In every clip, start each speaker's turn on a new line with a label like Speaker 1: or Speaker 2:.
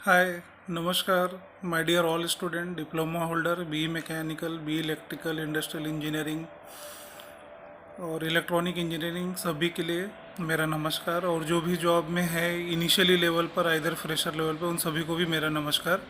Speaker 1: हाय, नमस्कार my dear all student, diploma holder, B mechanical, B electrical, industrial engineering और electronic engineering सभी के लिए मेरा नमस्कार। और जो भी जॉब में है इनिशियली लेवल पर, आइदर फ्रेशर लेवल पर, उन सभी को भी मेरा नमस्कार।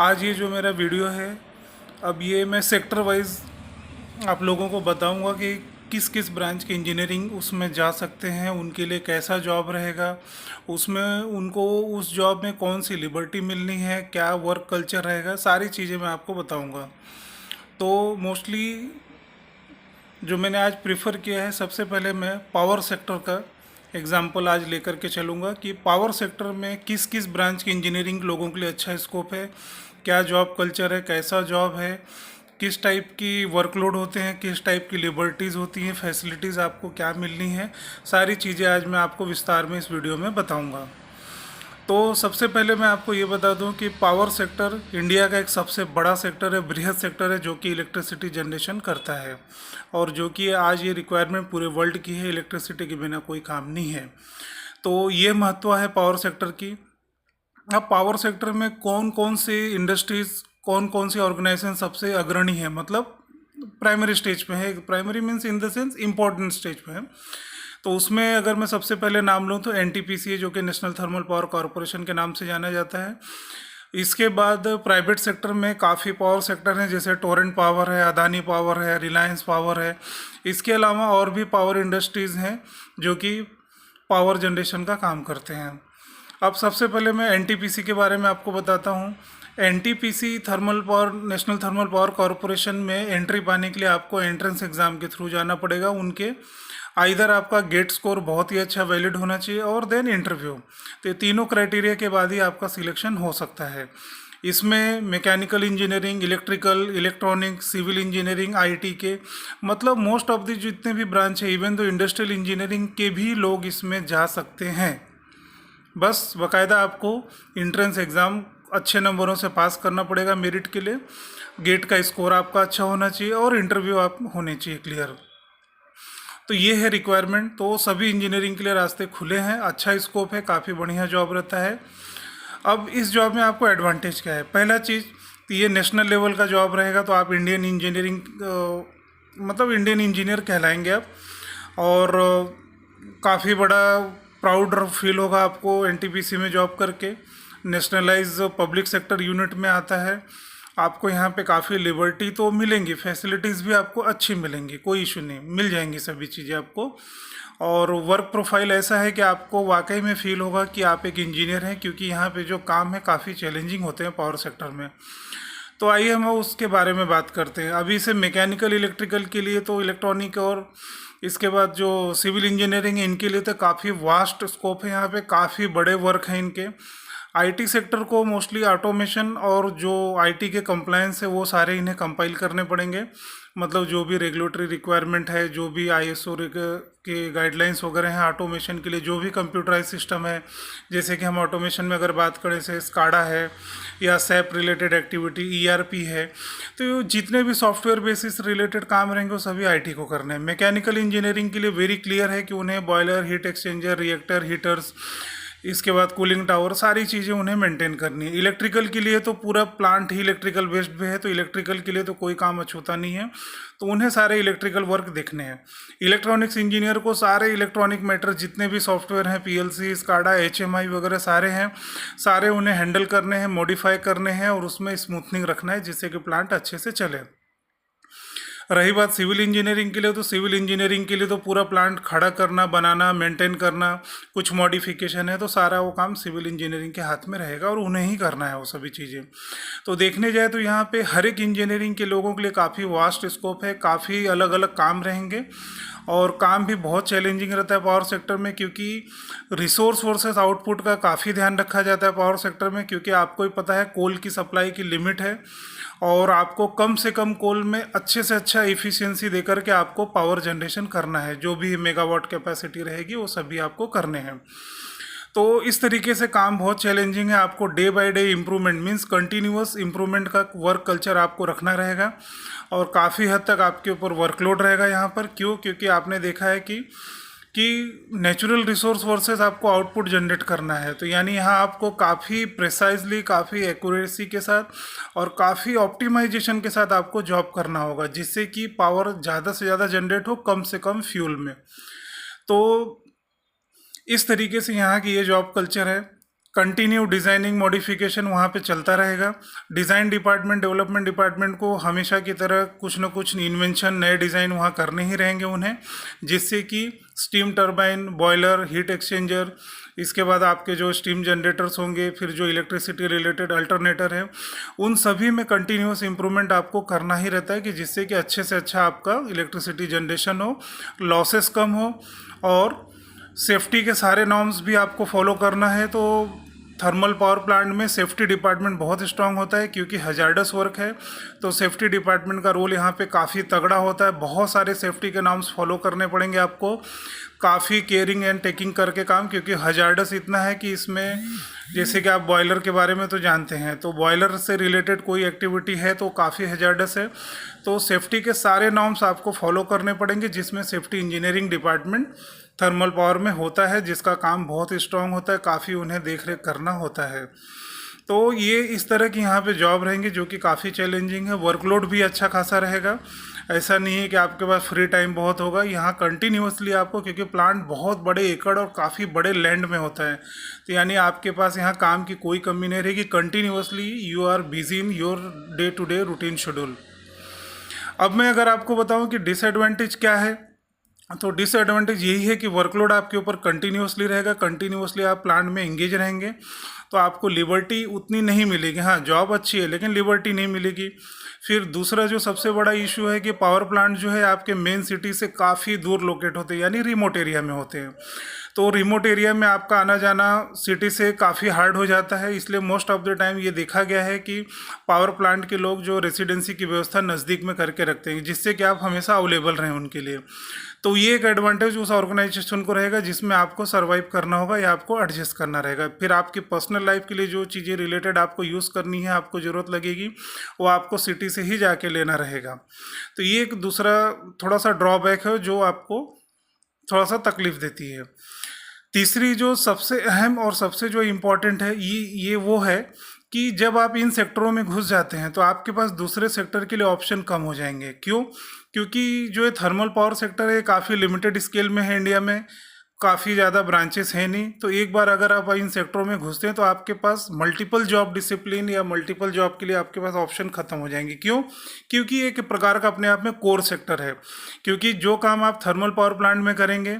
Speaker 1: आज ये जो मेरा वीडियो है, अब ये मैं सेक्टर वाइज आप लोगों को बताऊंगा कि किस किस ब्रांच की इंजीनियरिंग उसमें जा सकते हैं, उनके लिए कैसा जॉब रहेगा, उसमें उनको उस जॉब में कौन सी लिबर्टी मिलनी है, क्या वर्क कल्चर रहेगा, सारी चीज़ें मैं आपको बताऊंगा। तो मोस्टली जो मैंने आज प्रेफर किया है, सबसे पहले मैं पावर सेक्टर का एग्जाम्पल आज लेकर के चलूँगा कि पावर सेक्टर में किस किस ब्रांच की इंजीनियरिंग लोगों के लिए अच्छा स्कोप है, क्या जॉब कल्चर है, कैसा जॉब है, किस टाइप की वर्कलोड होते हैं, किस टाइप की लिबर्टीज़ होती हैं, फैसिलिटीज़ आपको क्या मिलनी है, सारी चीज़ें आज मैं आपको विस्तार में इस वीडियो में बताऊँगा। तो सबसे पहले मैं आपको ये बता दूं कि पावर सेक्टर इंडिया का एक सबसे बड़ा सेक्टर है, बृहद सेक्टर है, जो कि इलेक्ट्रिसिटी जनरेशन करता है और जो कि आज ये रिक्वायरमेंट पूरे वर्ल्ड की है, इलेक्ट्रिसिटी के बिना कोई काम नहीं है। तो ये महत्व है पावर सेक्टर की। अब पावर सेक्टर में कौन कौन से इंडस्ट्रीज, कौन कौन सी ऑर्गेनाइजेशन सबसे अग्रणी है, मतलब प्राइमरी स्टेज पे है। Primary means in the sense important stage पे है। तो उसमें अगर मैं सबसे पहले नाम लूँ तो एनटीपीसी है, जो कि नेशनल थर्मल पावर कॉरपोरेशन के नाम से जाना जाता है। इसके बाद प्राइवेट सेक्टर में काफ़ी पावर सेक्टर हैं, जैसे टोरेंट पावर है, अदानी पावर है, रिलायंस पावर है। इसके अलावा और भी पावर इंडस्ट्रीज़ हैं जो कि पावर जनरेशन का काम करते हैं। अब सबसे पहले मैं एनटीपीसी के बारे में आपको बताता हूँ। NTPC thermal power, national thermal power corporation में एंट्री पाने के लिए आपको एंट्रेंस एग्ज़ाम के थ्रू जाना पड़ेगा। उनके आइदर आपका गेट स्कोर बहुत ही अच्छा वैलिड होना चाहिए और देन इंटरव्यू। तो ये तीनों क्राइटेरिया के बाद ही आपका सिलेक्शन हो सकता है। इसमें mechanical engineering, electrical, electronic, civil engineering, IT के, मतलब मोस्ट ऑफ द जितने भी ब्रांच है, इवन तो इंडस्ट्रियल इंजीनियरिंग के भी लोग इसमें जा सकते हैं। बस बाकायदा आपको इंट्रेंस एग्ज़ाम अच्छे नंबरों से पास करना पड़ेगा मेरिट के लिए। गेट का स्कोर आपका अच्छा होना चाहिए और इंटरव्यू आप होने चाहिए क्लियर। तो ये है रिक्वायरमेंट। तो सभी इंजीनियरिंग के लिए रास्ते खुले हैं, अच्छा स्कोप है, काफ़ी बढ़िया जॉब रहता है। अब इस जॉब में आपको एडवांटेज क्या है? पहला चीज़ तो ये नेशनल लेवल का जॉब रहेगा, तो आप इंडियन इंजीनियरिंग मतलब इंडियन इंजीनियर कहलाएंगे आप। और काफ़ी बड़ा प्राउड फील होगा आपको एनटीपीसी में जॉब करके। नेशनलाइज पब्लिक सेक्टर यूनिट में आता है। आपको यहाँ पे काफ़ी लिबर्टी तो मिलेंगी, फैसिलिटीज़ भी आपको अच्छी मिलेंगी, कोई इशू नहीं, मिल जाएंगी सभी चीज़ें आपको। और वर्क प्रोफाइल ऐसा है कि आपको वाकई में फील होगा कि आप एक इंजीनियर हैं, क्योंकि यहाँ पे जो काम है काफ़ी चैलेंजिंग होते हैं पावर सेक्टर में। तो आइए हम उसके बारे में बात करते हैं। अभी से मैकेनिकल, इलेक्ट्रिकल के लिए तो इलेक्ट्रॉनिक, और इसके बाद जो सिविल इंजीनियरिंग है इनके लिए तो काफ़ी वास्ट स्कोप है, यहाँ पे काफ़ी बड़े वर्क हैं इनके। आईटी सेक्टर को मोस्टली ऑटोमेशन और जो आईटी के कंप्लायंस है वो सारे इन्हें कंपाइल करने पड़ेंगे। मतलब जो भी रेगुलेटरी रिक्वायरमेंट है, जो भी आईएसओ के गाइडलाइंस वगैरह हैं ऑटोमेशन के लिए, जो भी कंप्यूटराइज सिस्टम है, जैसे कि हम ऑटोमेशन में अगर बात करें से स्काडा है या सैप रिलेटेड एक्टिविटी, ईआरपी है, तो जितने भी सॉफ्टवेयर बेसिस रिलेटेड काम रहेंगे वो सभी आईटी को करने हैं। मैकेनिकल इंजीनियरिंग के लिए वेरी क्लियर है कि उन्हें boiler, heat exchanger, reactor, heaters, इसके बाद कूलिंग टावर, सारी चीज़ें उन्हें मेंटेन करनी है। इलेक्ट्रिकल के लिए तो पूरा प्लांट ही इलेक्ट्रिकल बेस्ड पे है, तो इलेक्ट्रिकल के लिए तो कोई काम अछूता नहीं है, तो उन्हें सारे इलेक्ट्रिकल वर्क देखने हैं। इलेक्ट्रॉनिक्स इंजीनियर को सारे इलेक्ट्रॉनिक मैटर जितने भी सॉफ्टवेयर हैं, पीएलसी, स्काडा, एचएमआई वगैरह सारे हैं, सारे उन्हें हैंडल करने हैं, मॉडिफाई करने हैं और उसमें स्मूथनिंग रखना है जिससे कि प्लांट अच्छे से चले। रही बात सिविल इंजीनियरिंग के लिए, तो सिविल इंजीनियरिंग के लिए तो पूरा प्लांट खड़ा करना, बनाना, मेंटेन करना, कुछ मॉडिफिकेशन है तो सारा वो काम सिविल इंजीनियरिंग के हाथ में रहेगा और उन्हें ही करना है वो सभी चीज़ें। तो देखने जाए तो यहाँ पे हर एक इंजीनियरिंग के लोगों के लिए काफ़ी वास्ट स्कोप है, काफ़ी अलग अलग काम रहेंगे और काम भी बहुत चैलेंजिंग रहता है पावर सेक्टर में, क्योंकि रिसोर्स वर्सेस आउटपुट का काफ़ी ध्यान रखा जाता है पावर सेक्टर में। क्योंकि आपको ही पता है कोल की सप्लाई की लिमिट है और आपको कम से कम कोल में अच्छे से अच्छा इफ़िशियंसी देकर के आपको पावर जनरेशन करना है। जो भी मेगावाट कैपेसिटी रहेगी वो सभी आपको करने हैं। तो इस तरीके से काम बहुत चैलेंजिंग है। आपको day by day improvement means continuous improvement का वर्क कल्चर आपको रखना रहेगा और काफ़ी हद तक आपके ऊपर वर्कलोड रहेगा यहाँ पर। क्योंकि आपने देखा है कि कि नेचुरल रिसोर्स वर्सेस आपको आउटपुट जनरेट करना है। तो यानी यहाँ आपको काफ़ी प्रिसाइजली, काफ़ी एक्यूरेसी के साथ और काफ़ी ऑप्टिमाइजेशन के साथ आपको जॉब करना होगा, जिससे कि पावर ज़्यादा से ज़्यादा जनरेट हो कम से कम फ्यूल में। तो इस तरीके से यहाँ की ये जॉब कल्चर है। कंटिन्यू डिज़ाइनिंग मॉडिफिकेशन वहाँ पे चलता रहेगा। डिज़ाइन डिपार्टमेंट, डेवलपमेंट डिपार्टमेंट को हमेशा की तरह कुछ ना कुछ इन्वेंशन, नए डिज़ाइन वहाँ करने ही रहेंगे उन्हें, जिससे कि steam turbine, boiler, heat exchanger, इसके बाद आपके जो स्टीम जनरेटर्स होंगे, फिर जो इलेक्ट्रिसिटी रिलेटेड अल्टरनेटर है, उन सभी में कंटिन्यूस इम्प्रूवमेंट आपको करना ही रहता है, कि जिससे कि अच्छे से अच्छा आपका इलेक्ट्रिसिटी जनरेशन हो, लॉसेस कम हो, और सेफ्टी के सारे नॉर्म्स भी आपको फॉलो करना है। तो थर्मल पावर प्लांट में सेफ्टी डिपार्टमेंट बहुत स्ट्रांग होता है, क्योंकि हजार्डस वर्क है। तो सेफ्टी डिपार्टमेंट का रोल यहाँ पे काफ़ी तगड़ा होता है। बहुत सारे सेफ्टी के नॉर्म्स फॉलो करने पड़ेंगे आपको, काफ़ी केयरिंग एंड टेकिंग करके काम, क्योंकि हजार्डस इतना है कि इसमें, जैसे कि आप बॉयलर के बारे में तो जानते हैं, तो बॉयलर से रिलेटेड कोई एक्टिविटी है तो काफ़ी हजार्डस है। तो सेफ्टी के सारे नॉर्म्स आपको फॉलो करने पड़ेंगे, जिसमें safety engineering department thermal power में होता है, जिसका काम बहुत स्ट्रांग होता है, काफ़ी उन्हें देख रेख करना होता है। तो ये इस तरह की यहाँ पे जॉब रहेंगे, जो कि काफ़ी चैलेंजिंग है। वर्कलोड भी अच्छा खासा रहेगा। ऐसा नहीं है कि आपके पास फ्री टाइम बहुत होगा। यहाँ कंटिन्यूसली आपको, क्योंकि प्लांट बहुत बड़े एकड़ और काफ़ी बड़े लैंड में होता है, तो यानी आपके पास यहाँ काम की कोई कमी नहीं रहेगी। Continuously you are busy in your day to day routine schedule. अब मैं अगर आपको बताऊँ कि डिसएडवांटेज क्या है, तो डिसएडवांटेज यही है कि वर्कलोड आपके ऊपर कंटिन्यूसली रहेगा, कंटिन्यूसली आप प्लांट में एंगेज रहेंगे, तो आपको लिबर्टी उतनी नहीं मिलेगी। हाँ, जॉब अच्छी है लेकिन लिबर्टी नहीं मिलेगी। फिर दूसरा जो सबसे बड़ा इशू है कि पावर प्लांट जो है आपके मेन सिटी से काफ़ी दूर लोकेट होते हैं, यानी रिमोट एरिया में होते हैं। तो रिमोट एरिया में आपका आना जाना सिटी से काफ़ी हार्ड हो जाता है। इसलिए मोस्ट ऑफ द टाइम ये देखा गया है कि पावर प्लांट के लोग जो रेसिडेंसी की व्यवस्था नज़दीक में करके रखते हैं, जिससे कि आप हमेशा अवेलेबल रहें उनके लिए। तो ये एक एडवांटेज उस ऑर्गेनाइजेशन को रहेगा, जिसमें आपको सर्वाइव करना होगा या आपको एडजस्ट करना रहेगा। फिर आपकी पर्सनल लाइफ के लिए जो चीज़ें रिलेटेड आपको यूज़ करनी है, आपको ज़रूरत लगेगी, वो आपको सिटी से ही जाके लेना रहेगा। तो ये एक दूसरा थोड़ा सा ड्रॉबैक है जो आपको थोड़ा सा तकलीफ देती है। तीसरी जो सबसे अहम और सबसे जो इम्पोर्टेंट है, ये वो है कि जब आप इन सेक्टरों में घुस जाते हैं तो आपके पास दूसरे सेक्टर के लिए ऑप्शन कम हो जाएंगे। क्यों? क्योंकि जो ये थर्मल पावर सेक्टर है काफ़ी लिमिटेड स्केल में है, इंडिया में काफ़ी ज़्यादा ब्रांचेस हैं नहीं। तो एक बार अगर आप इन सेक्टरों में घुसते हैं तो आपके पास मल्टीपल जॉब डिसिप्लिन या मल्टीपल जॉब के लिए आपके पास ऑप्शन खत्म हो जाएंगे। क्यों? क्योंकि एक प्रकार का अपने आप में कोर सेक्टर है। क्योंकि जो काम आप थर्मल पावर प्लांट में करेंगे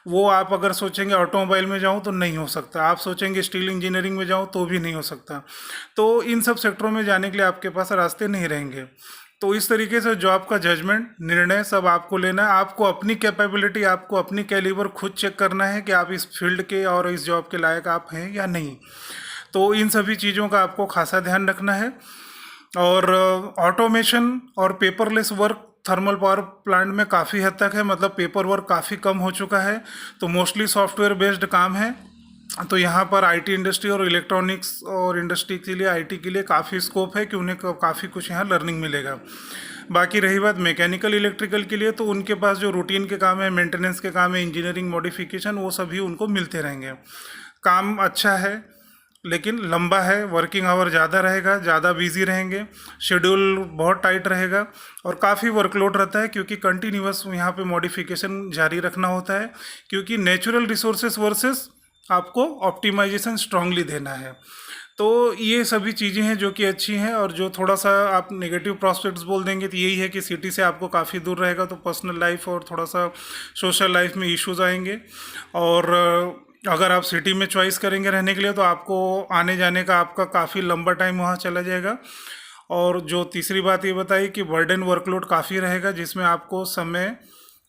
Speaker 1: वो आप अगर सोचेंगे ऑटोमोबाइल में जाऊं तो नहीं हो सकता, आप सोचेंगे स्टील इंजीनियरिंग में जाऊं तो भी नहीं हो सकता। तो इन सब सेक्टरों में जाने के लिए आपके पास रास्ते नहीं रहेंगे। तो इस तरीके से जॉब का जजमेंट, निर्णय सब आपको लेना है। आपको अपनी कैपेबिलिटी, आपको अपनी कैलिबर खुद चेक करना है कि आप इस फील्ड के और इस जॉब के लायक आप हैं या नहीं। तो इन सभी चीज़ों का आपको खासा ध्यान रखना है। और ऑटोमेशन और paperless work thermal power plant में काफ़ी हद तक है, मतलब पेपर वर्क काफ़ी कम हो चुका है। तो मोस्टली सॉफ्टवेयर बेस्ड काम है। तो यहाँ पर आईटी इंडस्ट्री और इलेक्ट्रॉनिक्स और इंडस्ट्री के लिए, आईटी के लिए काफ़ी स्कोप है कि उन्हें काफ़ी कुछ यहाँ लर्निंग मिलेगा। बाकी रही बात मैकेनिकल इलेक्ट्रिकल के लिए, तो उनके पास जो रूटीन के काम है, मेंटेनेंस के काम है, इंजीनियरिंग मॉडिफिकेशन, वो सभी उनको मिलते रहेंगे। काम अच्छा है लेकिन लंबा है, वर्किंग आवर ज़्यादा रहेगा, ज़्यादा बिजी रहेंगे, शेड्यूल बहुत टाइट रहेगा और काफ़ी वर्कलोड रहता है, क्योंकि कंटिन्यूअस यहाँ पे मॉडिफिकेशन जारी रखना होता है, क्योंकि नेचुरल रिसोर्सेज वर्सेस आपको ऑप्टिमाइजेशन स्ट्रांगली देना है। तो ये सभी चीज़ें हैं जो कि अच्छी हैं। और जो थोड़ा सा आप नेगेटिव प्रॉस्पेक्ट्स बोल देंगे तो यही है कि सिटी से आपको काफ़ी दूर रहेगा, तो पर्सनल लाइफ और थोड़ा सा सोशल लाइफ में इश्यूज आएंगे। और अगर आप सिटी में चॉइस करेंगे रहने के लिए तो आपको आने जाने का आपका काफ़ी लंबा टाइम वहाँ चला जाएगा। और जो तीसरी बात ये बताई कि बर्डन वर्कलोड काफ़ी रहेगा, जिसमें आपको समय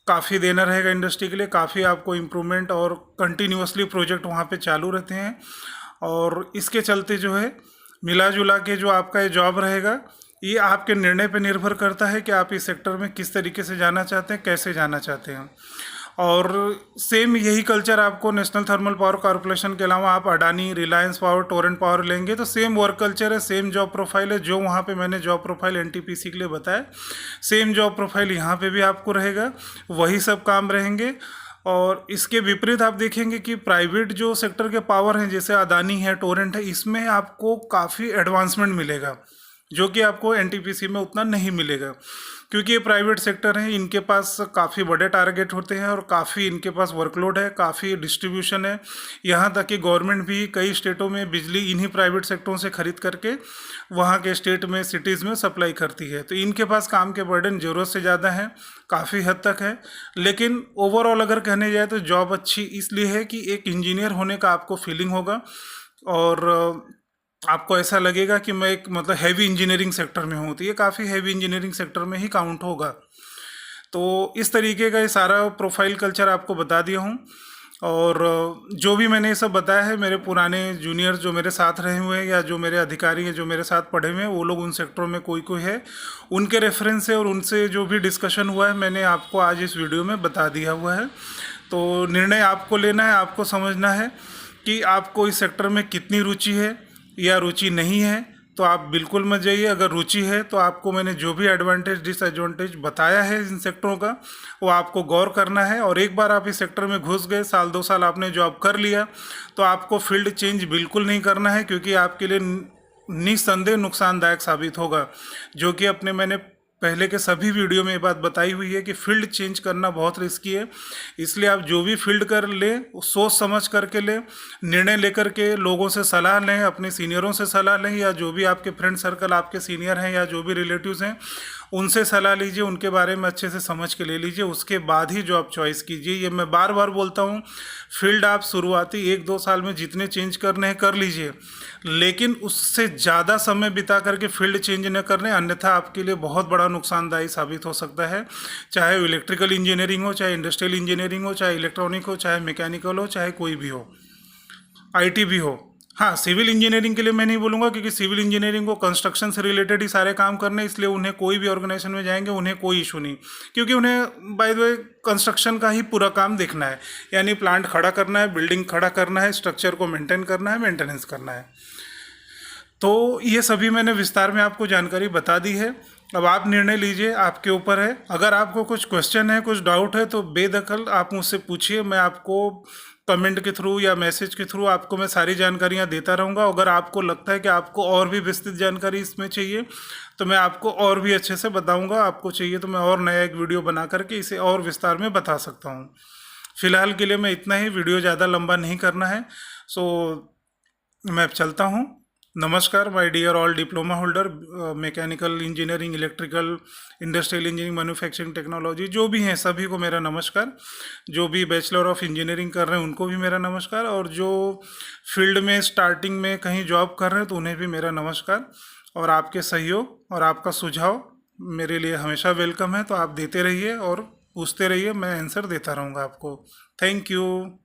Speaker 1: काफ़ी देना रहेगा इंडस्ट्री के लिए, काफ़ी आपको इम्प्रूवमेंट और कंटिन्यूसली प्रोजेक्ट वहाँ पे चालू रहते हैं। और इसके चलते जो है मिला जुला के जो आपका ये जॉब रहेगा, ये आपके निर्णय पे निर्भर करता है कि आप इस सेक्टर में किस तरीके से जाना चाहते हैं, कैसे जाना चाहते हैं। और सेम यही कल्चर आपको नेशनल थर्मल पावर कॉर्पोरेशन के अलावा आप Adani, Reliance power, Torrent power लेंगे तो सेम वर्क कल्चर है, सेम जॉब प्रोफाइल है। जो वहाँ पे मैंने जॉब प्रोफाइल एनटीपीसी के लिए बताया, सेम जॉब प्रोफाइल यहाँ पे भी आपको रहेगा, वही सब काम रहेंगे। और इसके विपरीत आप देखेंगे कि प्राइवेट जो सेक्टर के पावर हैं जैसे अदानी है, टोरेंट है, इसमें आपको काफ़ी एडवांसमेंट मिलेगा जो कि आपको एनटीपीसी में उतना नहीं मिलेगा, क्योंकि ये प्राइवेट सेक्टर हैं, इनके पास काफ़ी बड़े टारगेट होते हैं और काफ़ी इनके पास वर्कलोड है, काफ़ी डिस्ट्रीब्यूशन है। यहाँ तक कि गवर्नमेंट भी कई स्टेटों में बिजली इन्हीं प्राइवेट सेक्टरों से खरीद करके वहाँ के स्टेट में, सिटीज़ में सप्लाई करती है। तो इनके पास काम के बर्डन ज़रूरत से ज़्यादा है, काफ़ी हद तक है। लेकिन ओवरऑल अगर कहने जाए तो जॉब अच्छी इसलिए है कि एक इंजीनियर होने का आपको फीलिंग होगा और आपको ऐसा लगेगा कि मैं एक मतलब हैवी इंजीनियरिंग सेक्टर में हूँ, तो ये काफ़ी हैवी इंजीनियरिंग सेक्टर में ही काउंट होगा। तो इस तरीके का ये सारा प्रोफाइल कल्चर आपको बता दिया हूँ। और जो भी मैंने ये सब बताया है, मेरे पुराने जूनियर जो मेरे साथ रहे हुए हैं या जो मेरे अधिकारी हैं जो मेरे साथ पढ़े हुए हैं, वो लोग उन सेक्टरों में कोई कोई है, उनके रेफरेंस से और उनसे जो भी डिस्कशन हुआ है मैंने आपको आज इस वीडियो में बता दिया हुआ है। तो निर्णय आपको लेना है, आपको समझना है कि आपको इस सेक्टर में कितनी रुचि है या रुचि नहीं है। तो आप बिल्कुल मत जाइए। अगर रुचि है तो आपको मैंने जो भी एडवांटेज डिसएडवांटेज बताया है इन सेक्टरों का, वो आपको गौर करना है। और एक बार आप इस सेक्टर में घुस गए, साल 2 साल आपने जॉब कर लिया, तो आपको फील्ड चेंज बिल्कुल नहीं करना है, क्योंकि आपके लिए निस्संदेह नुकसानदायक साबित होगा। जो कि अपने मैंने पहले के सभी वीडियो में ये बात बताई हुई है कि फील्ड चेंज करना बहुत रिस्की है। इसलिए आप जो भी फील्ड कर ले सोच समझ करके ले, निर्णय लेकर के लोगों से सलाह लें, अपने सीनियरों से सलाह लें, या जो भी आपके फ्रेंड सर्कल आपके सीनियर हैं या जो भी रिलेटिव्स हैं उनसे सलाह लीजिए, उनके बारे में अच्छे से समझ के ले लीजिए, उसके बाद ही जॉब चॉइस कीजिए। ये मैं बार बार बोलता हूँ, फील्ड आप शुरुआती 1-2 साल में जितने चेंज करने हैं कर लीजिए, लेकिन उससे ज़्यादा समय बिता करके फील्ड चेंज न करने, अन्यथा आपके लिए बहुत बड़ा नुकसानदायी साबित हो सकता है। चाहे वो इलेक्ट्रिकल इंजीनियरिंग हो, चाहे इंडस्ट्रियल इंजीनियरिंग हो, चाहे इलेक्ट्रॉनिक हो, चाहे मैकेनिकल हो, चाहे कोई भी हो, आईटी भी हो। हाँ, सिविल इंजीनियरिंग के लिए मैं नहीं बोलूँगा, क्योंकि सिविल इंजीनियरिंग को कंस्ट्रक्शन से रिलेटेड ही सारे काम करने, इसलिए उन्हें कोई भी ऑर्गेनाइजेशन में जाएंगे उन्हें कोई इशू नहीं, क्योंकि उन्हें बाय द वे कंस्ट्रक्शन का ही पूरा काम देखना है, यानी प्लांट खड़ा करना है, बिल्डिंग खड़ा करना है, स्ट्रक्चर को मेंटेन करना है, मेंटेनेंस करना है। तो ये सभी मैंने विस्तार में आपको जानकारी बता दी है। अब आप निर्णय लीजिए, आपके ऊपर है। अगर आपको कुछ क्वेश्चन है, कुछ डाउट है, तो बेदखल आप मुझसे पूछिए। मैं आपको कमेंट के थ्रू या मैसेज के थ्रू आपको मैं सारी जानकारियाँ देता रहूँगा। अगर आपको लगता है कि आपको और भी विस्तृत जानकारी इसमें चाहिए, तो मैं आपको और भी अच्छे से बताऊँगा। आपको चाहिए तो मैं और नया एक वीडियो बना करके इसे और विस्तार में बता सकता हूँ। फिलहाल के लिए मैं इतना ही, वीडियो ज़्यादा लंबा नहीं करना है, सो मैं अब चलता हूँ। नमस्कार my dear all diploma holder, mechanical engineering, electrical, industrial engineering, manufacturing technology जो भी हैं सभी को मेरा नमस्कार। जो भी बैचलर ऑफ इंजीनियरिंग कर रहे हैं उनको भी मेरा नमस्कार, और जो फील्ड में स्टार्टिंग में कहीं जॉब कर रहे हैं तो उन्हें भी मेरा नमस्कार। और आपके सहयोग और आपका सुझाव मेरे लिए हमेशा वेलकम है, तो आप देते रहिए और पूछते रहिए, मैं आंसर देता रहूँगा आपको। Thank you.